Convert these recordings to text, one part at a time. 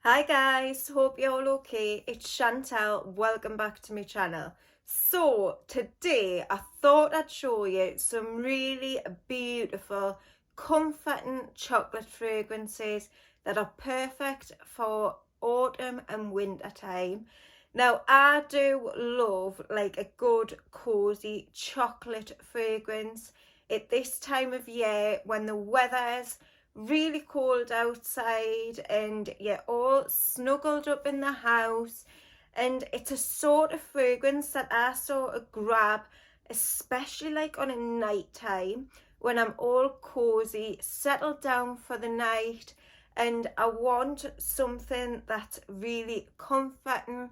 Hi guys, hope you're all okay. It's Chantal, welcome back to my channel. So today I thought I'd show you some really beautiful, comforting chocolate fragrances that are perfect for autumn and winter time. Now I do love like a good cozy chocolate fragrance at this time of year when the weather's really cold outside and you're all snuggled up in the house, and it's a sort of fragrance that I sort of grab, especially like on a night time when I'm all cozy, settled down for the night, and I want something that's really comforting,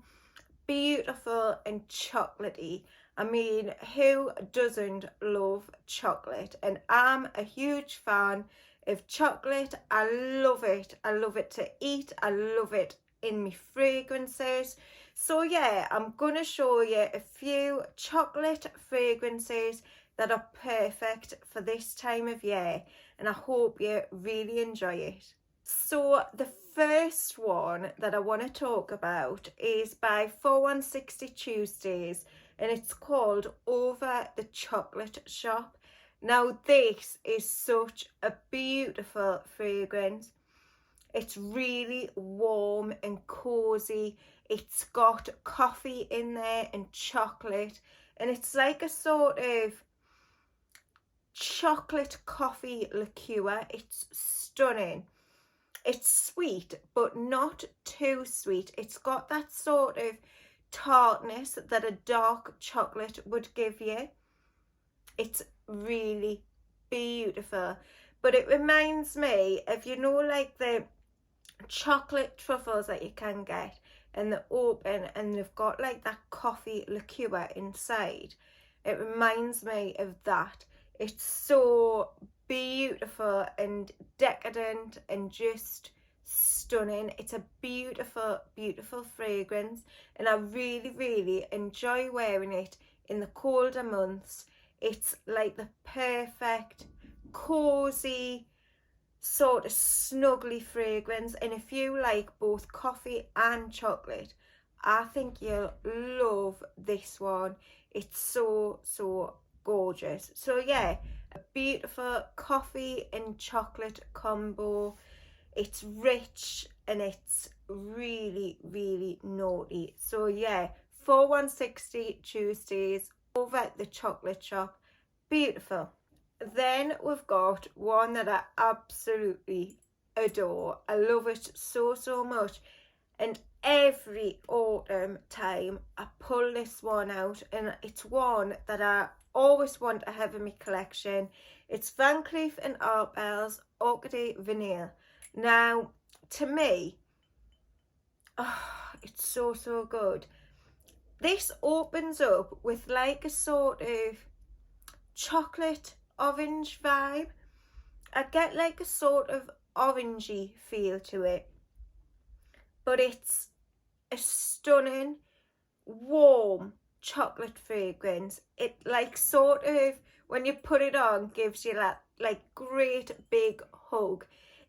beautiful and chocolatey. I mean, who doesn't love chocolate? And I'm a huge fan of chocolate. I love it. I love it to eat. I love it in my fragrances. So yeah, I'm gonna show you a few chocolate fragrances that are perfect for this time of year, and I hope you really enjoy it. So the first one that I want to talk about is by 4160 Tuesdays, and it's called Over the Chocolate Shop. Now this is such a beautiful fragrance. It's really warm and cozy. It's got coffee in there and chocolate, and it's like a sort of chocolate coffee liqueur. It's stunning. It's sweet, but not too sweet. It's got that sort of tartness that a dark chocolate would give you. It's really beautiful, but it reminds me of, like the chocolate truffles that you can get, and they're open and they've got like that coffee liqueur inside. It reminds me of that. It's so beautiful and decadent and just stunning. It's a beautiful, beautiful fragrance, and I really, really enjoy wearing it in the colder months. It's like the perfect, cozy, sort of snuggly fragrance, and if you like both coffee and chocolate, I think you'll love this one. It's so gorgeous. So yeah, a beautiful coffee and chocolate combo. It's rich and it's really naughty. So yeah, 4160 Tuesdays, Over the Chocolate Shop. Beautiful. Then we've got one that I absolutely adore. I love it so much, and every autumn time I pull this one out, and it's one that I always want to have in my collection. It's Van Cleef and Arpels Orchidee Vanille. Now to me, it's so good. This opens up with like a sort of chocolate orange vibe. I get like a sort of orangey feel to it, but it's a stunning, warm chocolate fragrance. It like sort of, when you put it on, gives you that like great big hug.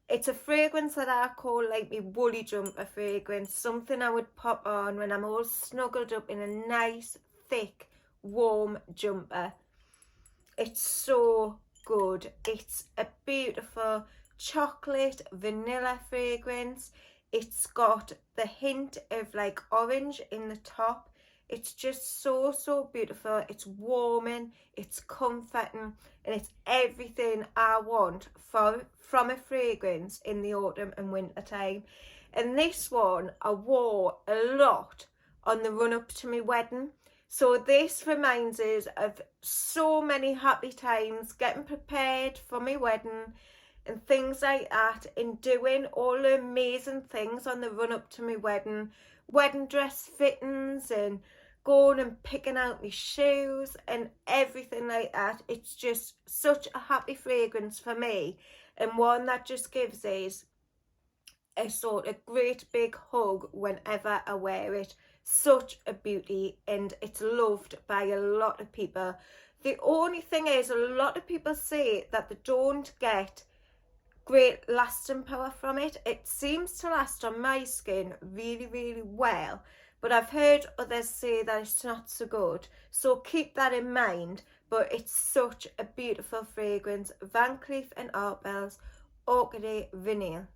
It's a fragrance that I call like my woolly jumper fragrance, something I would pop on when I'm all snuggled up in a nice, thick, warm jumper. It's so good. It's a beautiful chocolate vanilla fragrance. It's got the hint of like orange in the top. It's just so beautiful. It's warming, it's comforting, and it's everything I want from a fragrance in the autumn and winter time. And this one I wore a lot on the run up to my wedding. So this reminds us of so many happy times, getting prepared for my wedding and things like that, and doing all the amazing things on the run up to my wedding dress fittings, and going and picking out my shoes and everything like that. It's just such a happy fragrance for me, and one that just gives us a sort of great big hug whenever I wear it. Such a beauty, and it's loved by a lot of people. The only thing is, a lot of people say that they don't get great lasting power from it. It seems to last on my skin really, really well, but I've heard others say that it's not so good, so keep that in mind. But it's such a beautiful fragrance. Van Cleef and Arpels Orchidee Vanille.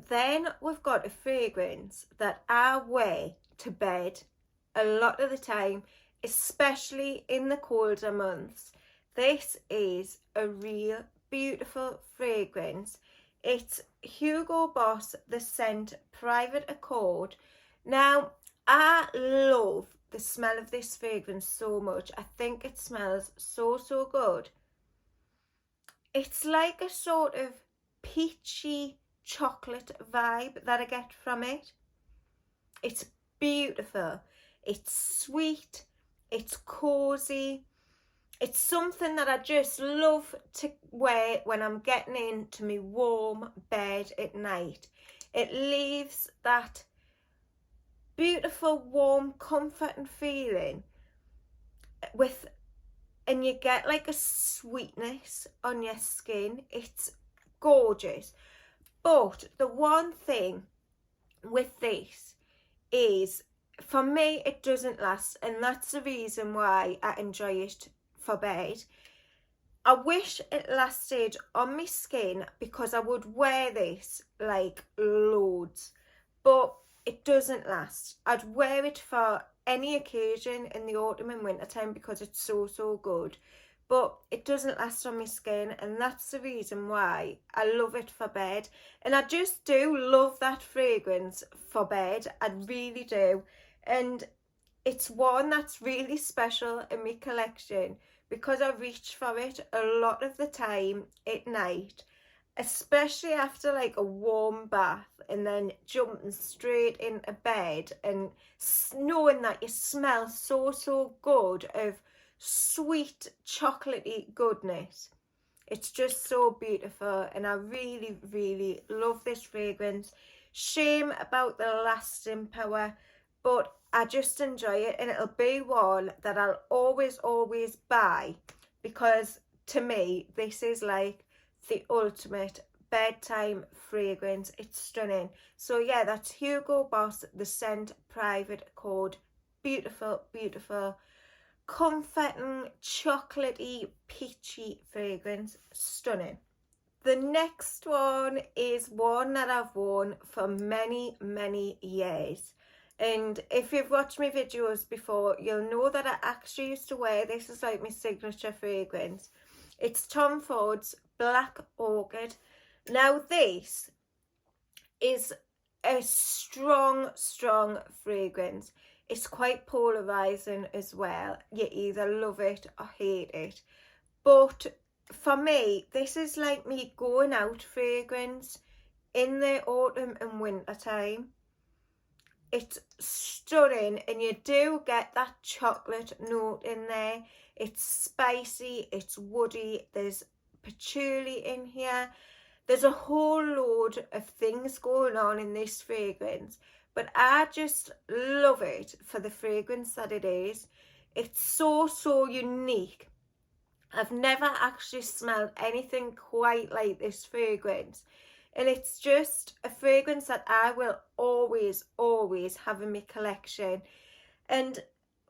Then we've got a fragrance that I wear to bed a lot of the time, especially in the colder months. This is a real beautiful fragrance. It's Hugo Boss The Scent Private Accord. Now, I love the smell of this fragrance so much. I think it smells so, so good. It's like a sort of peachy chocolate vibe that I get from it. It's beautiful. It's sweet. It's cozy. It's something that I just love to wear when I'm getting into my warm bed at night. It leaves that beautiful, warm, comforting feeling and you get like a sweetness on your skin. It's gorgeous. But the one thing with this is, for me, it doesn't last, and that's the reason why I enjoy it for bed. I wish it lasted on my skin because I would wear this like loads, but it doesn't last. I'd wear it for any occasion in the autumn and winter time because it's so, so good, but it doesn't last on my skin, and that's the reason why I love it for bed. And I just do love that fragrance for bed. I really do. And it's one that's really special in my collection because I reach for it a lot of the time at night, especially after like a warm bath and then jumping straight into bed and knowing that you smell so, so good of sweet chocolatey goodness. It's just so beautiful, and I really, really love this fragrance. Shame about the lasting power, but I just enjoy it, and it'll be one that I'll always, always buy because to me, this is like the ultimate bedtime fragrance. It's stunning. So yeah, that's Hugo Boss The Scent Private Accord. Beautiful, beautiful, comforting, chocolatey, peachy fragrance. Stunning. The next one is one that I've worn for many, many years. And if you've watched my videos before, you'll know that I actually used to wear this as like my signature fragrance. It's Tom Ford's Black Orchid. Now this is a strong, strong fragrance. It's quite polarizing as well. You either love it or hate it. But for me, this is like me going out fragrance in the autumn and winter time. It's stunning, and you do get that chocolate note in there. It's spicy, it's woody, there's patchouli in here. There's a whole load of things going on in this fragrance, but I just love it for the fragrance that it is. It's so, so unique. I've never actually smelled anything quite like this fragrance. And it's just a fragrance that I will always, always have in my collection. And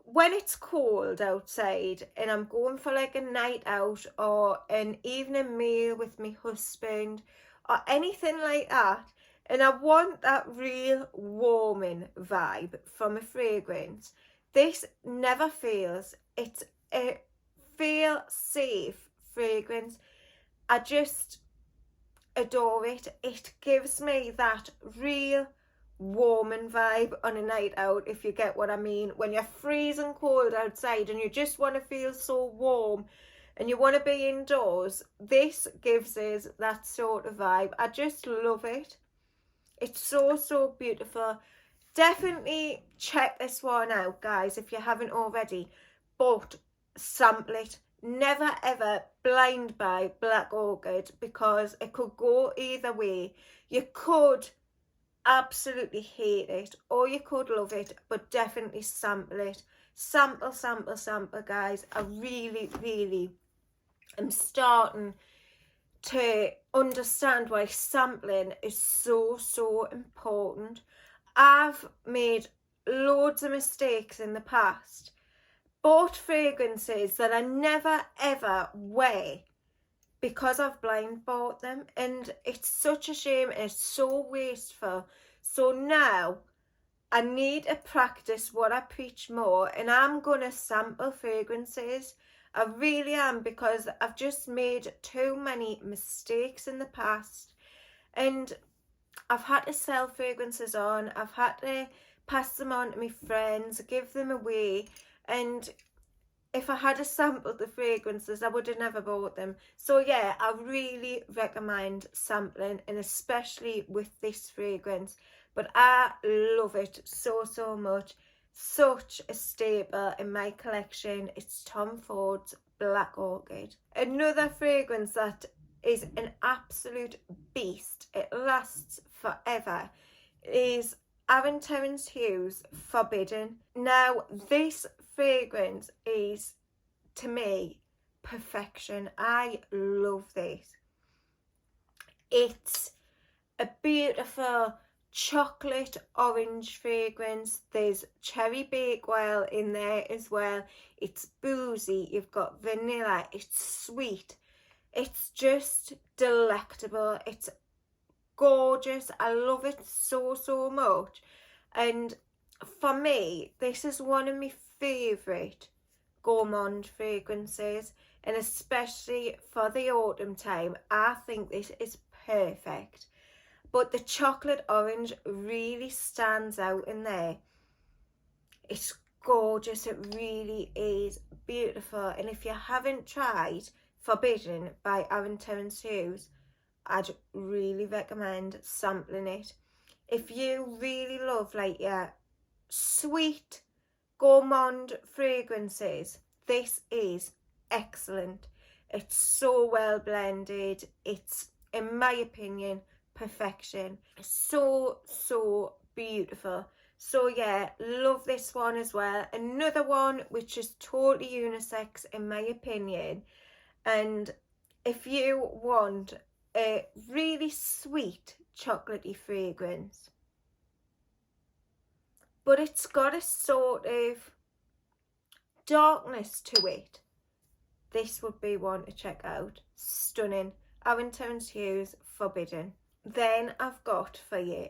when it's cold outside and I'm going for like a night out or an evening meal with my husband or anything like that, and I want that real warming vibe from a fragrance, this never fails. It's a feel safe fragrance. I just adore it. It gives me that real warming vibe on a night out, if you get what I mean. When you're freezing cold outside and you just want to feel so warm and you want to be indoors, this gives us that sort of vibe. I just love it. It's so, so beautiful. Definitely check this one out, guys, if you haven't already, but sample it. Never ever blind buy Black Orchid because it could go either way. You could absolutely hate it or you could love it, but definitely sample it. Sample, sample, sample, guys. I really, really am starting to understand why sampling is so important. I've made loads of mistakes in the past, bought fragrances that I never ever wear because I've blind bought them, and it's such a shame and it's so wasteful. So now I need to practice what I preach more, and I'm gonna sample fragrances. I really am, because I've just made too many mistakes in the past, and I've had to sell fragrances on, I've had to pass them on to my friends, give them away, and if I had sampled the fragrances, I would have never bought them. So yeah, I really recommend sampling, and especially with this fragrance. But I love it so much. Such a staple in my collection. It's Tom Ford's Black Orchid. Another fragrance that is an absolute beast, it lasts forever, is Aaron Terence Hughes Forbidden. Now this fragrance is, to me, perfection. I love this. It's a beautiful chocolate orange fragrance. There's cherry bakewell in there as well. It's boozy, you've got vanilla, it's sweet, it's just delectable, it's gorgeous. I love it so much. And for me, this is one of my favourite gourmand fragrances, and especially for the autumn time, I think this is perfect. But the chocolate orange really stands out in there. It's gorgeous, it really is beautiful. And if you haven't tried Forbidden by Aaron Terence Hughes, I'd really recommend sampling it. If you really love like your sweet gourmand fragrances, this is excellent. It's so well blended. It's, in my opinion, perfection. So beautiful. So yeah, love this one as well. Another one which is totally unisex in my opinion, and if you want a really sweet chocolatey fragrance, but it's got a sort of darkness to it, this would be one to check out. Stunning. Aaron Terence Hughes Forbidden. Then I've got for you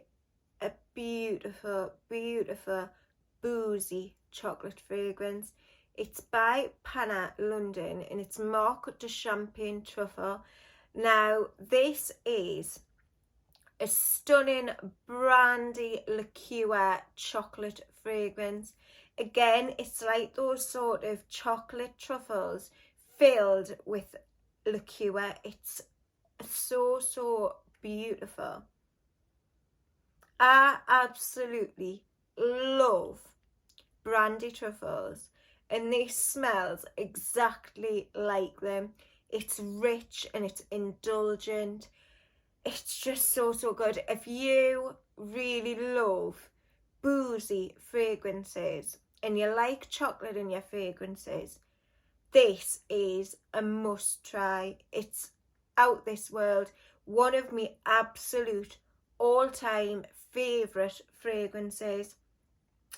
a beautiful boozy chocolate fragrance. It's by Panah London, and it's Marc de Champagne Truffle. Now this is a stunning brandy liqueur chocolate fragrance. Again, it's like those sort of chocolate truffles filled with liqueur. It's so beautiful. I absolutely love brandy truffles, and this smells exactly like them. It's rich and it's indulgent. It's just so good. If you really love boozy fragrances and you like chocolate in your fragrances, this is a must try. It's out this world. One of my absolute all-time favourite fragrances.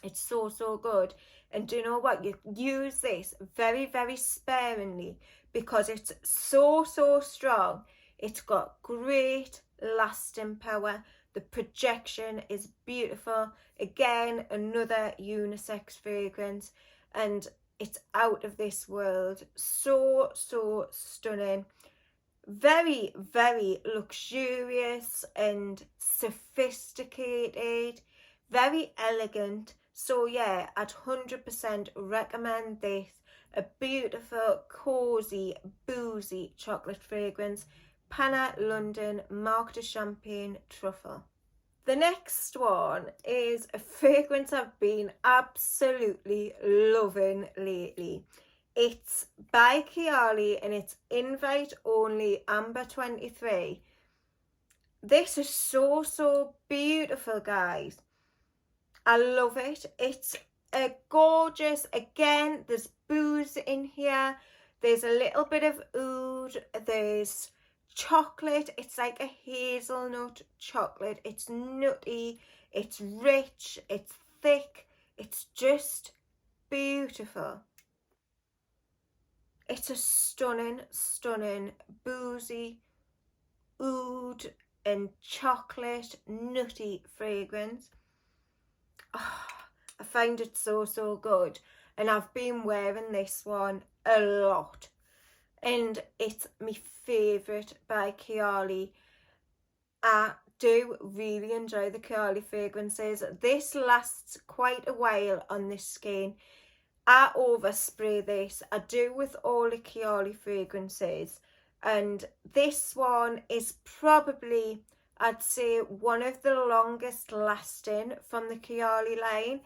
It's so good. And do you know what? You use this very sparingly because it's so strong. It's got great lasting power. The projection is beautiful. Again, another unisex fragrance, and it's out of this world. So stunning. Very luxurious and sophisticated. Very elegant. So yeah, I'd 100% recommend this. A beautiful, cosy, boozy chocolate fragrance. Panah London Marc de Champagne Truffle. The next one is a fragrance I've been absolutely loving lately. It's by Kayali, and it's invite only Amber 23. This is so beautiful, guys. I love it. It's a gorgeous, again, there's booze in here. There's a little bit of oud. There's chocolate. It's like a hazelnut chocolate. It's nutty, it's rich, it's thick, it's just beautiful. It's a stunning, stunning, boozy, oud and chocolate, nutty fragrance. Oh, I find it so, so good. And I've been wearing this one a lot. And it's my favourite by Kayali. I do really enjoy the Kayali fragrances. This lasts quite a while on the skin. I overspray this. I do with all the Kayali fragrances. And this one is probably, I'd say, one of the longest lasting from the Kayali line.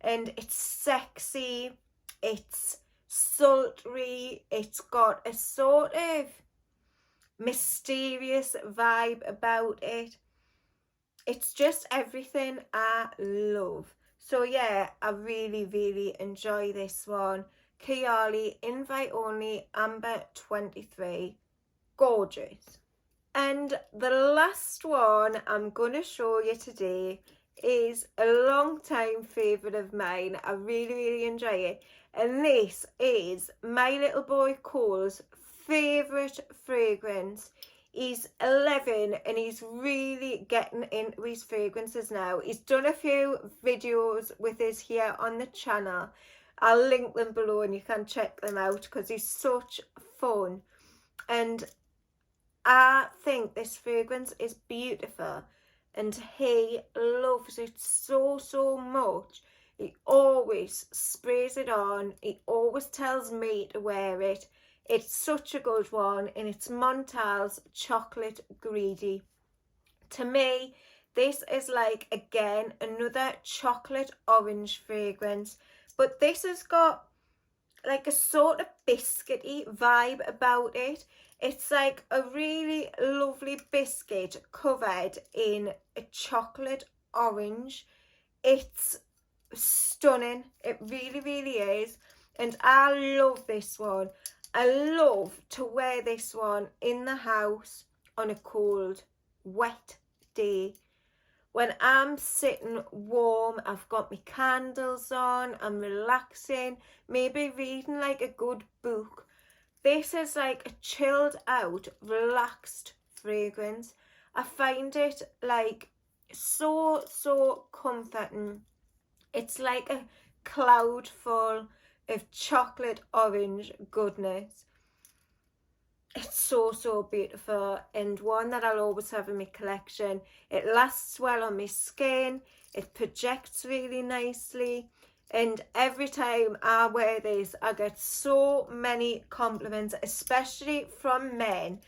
And it's sexy, it's sultry, it's got a sort of mysterious vibe about it. It's just everything I love. So yeah, I really, really enjoy this one. Kayali, invite only, Amber 23. Gorgeous. And the last one I'm going to show you today is a long time favourite of mine. I really, really enjoy it. And this is my little boy Cole's favourite fragrance. He's 11 and he's really getting into his fragrances now. He's done a few videos with us here on the channel. I'll link them below and you can check them out because he's such fun. And I think this fragrance is beautiful and he loves it so, so much. He always sprays it on. He always tells me to wear it. It's such a good one, and it's Montale's Chocolate Greedy. To me, this is like, again, another chocolate orange fragrance, but this has got like a sort of biscuity vibe about it. It's like a really lovely biscuit covered in a chocolate orange. It's stunning. It really, really is. And I love this one. I love to wear this one in the house on a cold, wet day. When I'm sitting warm, I've got my candles on, I'm relaxing, maybe reading like a good book. This is like a chilled out, relaxed fragrance. I find it like so, so comforting. It's like a cloud full of chocolate orange goodness. It's so, so beautiful, and one that I'll always have in my collection. It lasts well on my skin, it projects really nicely, and every time I wear this I get so many compliments, especially from men.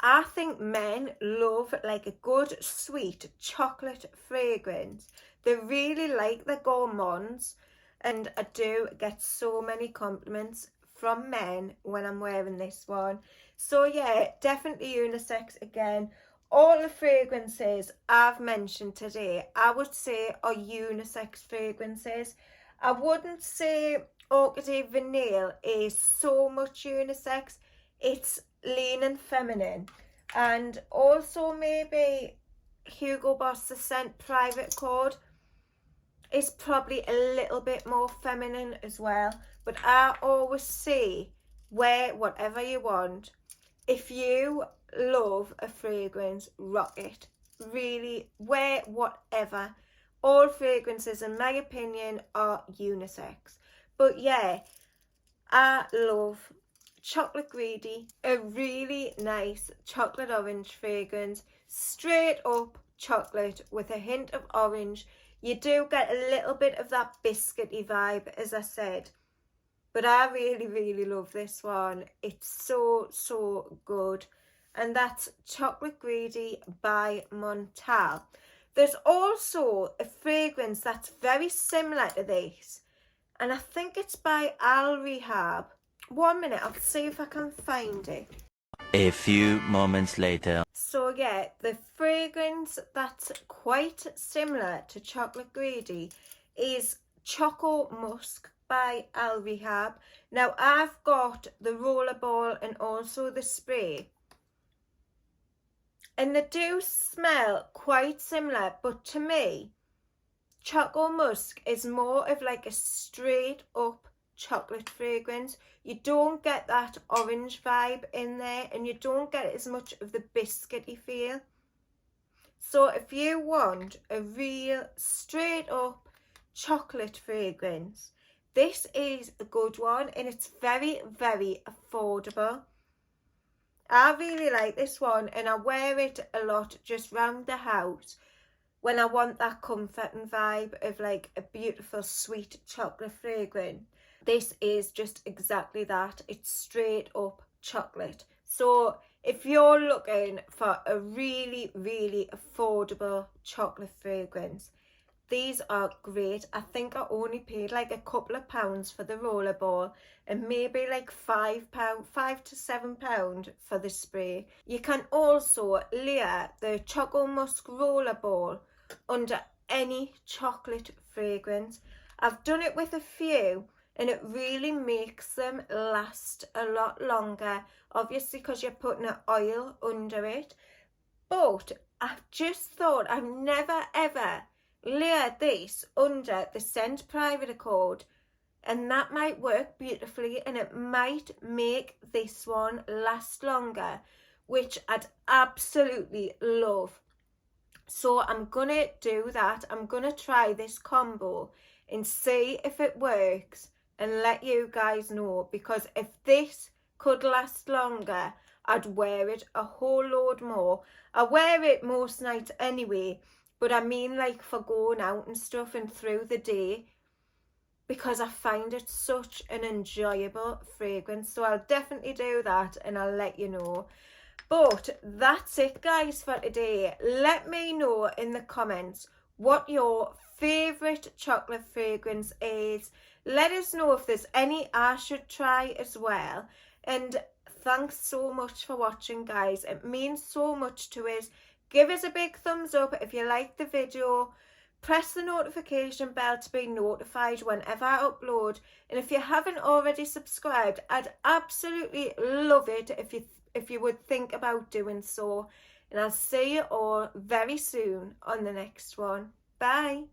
I think men love like a good sweet chocolate fragrance. They really like the gourmands, and I do get so many compliments from men when I'm wearing this one. So yeah, definitely unisex again. All the fragrances I've mentioned today, I would say are unisex fragrances. I wouldn't say Orchidee Vanille is so much unisex. It's leaning feminine. And also maybe Hugo Boss The Scent Private Code is probably a little bit more feminine as well. But I always say, wear whatever you want. If you love a fragrance, rock it. Really, wear whatever. All fragrances, in my opinion, are unisex. But yeah, I love Chocolate Greedy, a really nice chocolate orange fragrance. Straight up chocolate with a hint of orange. You do get a little bit of that biscuity vibe, as I said. But I really, really love this one. It's so, so good. And that's Chocolate Greedy by Montale. There's also a fragrance that's very similar to this. And I think it's by Rehab. 1 minute, I'll see if I can find it. A few moments later. So yeah, the fragrance that's quite similar to Chocolate Greedy is Choco Musk by Rehab. Now I've got the rollerball and also the spray. and they do smell quite similar, but to me, Choco Musk is more of like a straight up chocolate fragrance. You don't get that orange vibe in there, and you don't get as much of the biscuity feel. So if you want a real straight up chocolate fragrance, this is a good one, and it's very, very affordable. I really like this one, and I wear it a lot just round the house when I want that comforting vibe of like a beautiful sweet chocolate fragrance. This is just exactly that. It's straight up chocolate. So if you're looking for a really, really affordable chocolate fragrance, these are great. I think I only paid like a couple of pounds for the rollerball and maybe like £5, £5 to £7 for the spray. You can also layer the Choco Musk rollerball under any chocolate fragrance. I've done it with a few, and it really makes them last a lot longer, obviously because you're putting an oil under it. But I've just thought I've never ever layered this under the Scent Private Accord, and that might work beautifully, and it might make this one last longer, which I'd absolutely love. So I'm gonna do that. I'm gonna try this combo and see if it works and let you guys know, because if this could last longer, I'd wear it a whole load more. I wear it most nights anyway, but I mean like for going out and stuff and through the day, because I find it such an enjoyable fragrance. So I'll definitely do that and I'll let you know. But that's it, guys, for today. Let me know in the comments what your favourite chocolate fragrance is. Let us know if there's any I should try as well. And thanks so much for watching, guys. It means so much to us. Give us a big thumbs up if you liked the video. Press the notification bell to be notified whenever I upload. And if you haven't already subscribed, I'd absolutely love it if you would think about doing so. And I'll see you all very soon on the next one. Bye.